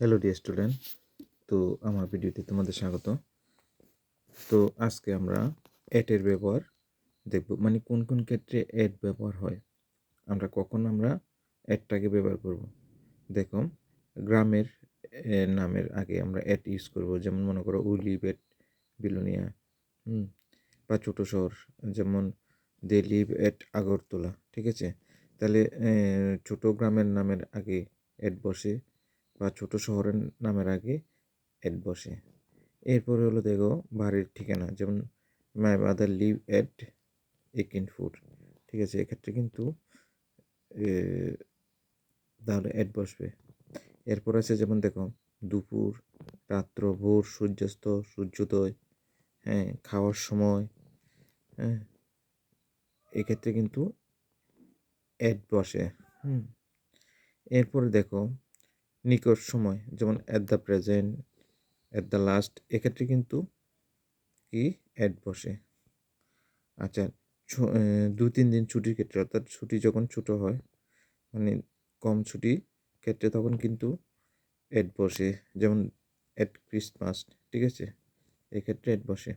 Hello dear student, তো আমার ভিডিওতে তোমাদের স্বাগত। তো আজকে আমরা অ্যাটের ব্যবহার দেখব, মানে কোন কোন ক্ষেত্রে অ্যাড ব্যবহার হয়, কখন আমরা অ্যাডটাকে ব্যবহার করব। দেখো, গ্রামের নামের আগে আমরা অ্যাড ইউজ করব, যেমন মনে করো উই লিভ এট বিলোনিয়া, বা ছোটো শহর যেমন দে লিভ এট আগরতলা। ঠিক আছে, তাহলে ছোটো গ্রামের নামের আগে অ্যাড বসে বা ছোটো শহরের নামের আগে অ্যাড বসে। এরপরে হলো দেখো বাড়ির ঠিকানা, যেমন মাই মাদার লিভ এট একিনফুট। ঠিক আছে, এক্ষেত্রে কিন্তু তাহলে অ্যাড বসবে। এরপর আছে যেমন দেখো দুপুর, রাত্র, ভোর, সূর্যাস্ত, সূর্যোদয়, হ্যাঁ, খাওয়ার সময়, হ্যাঁ, এক্ষেত্রে কিন্তু অ্যাড বসে। এরপরে দেখো নিকট সময়, যেমন at the present, at the last, এক্ষেত্রে কিন্তু কি অ্যাড বসে। আচ্ছা, 2-3 দিন ছুটির ক্ষেত্রে, অর্থাৎ ছুটি যখন ছোটো হয়, মানে কম ছুটি ক্ষেত্রে, তখন কিন্তু অ্যাড বসে, যেমন অ্যাট ক্রিসমাস। ঠিক আছে, এক্ষেত্রে অ্যাড বসে।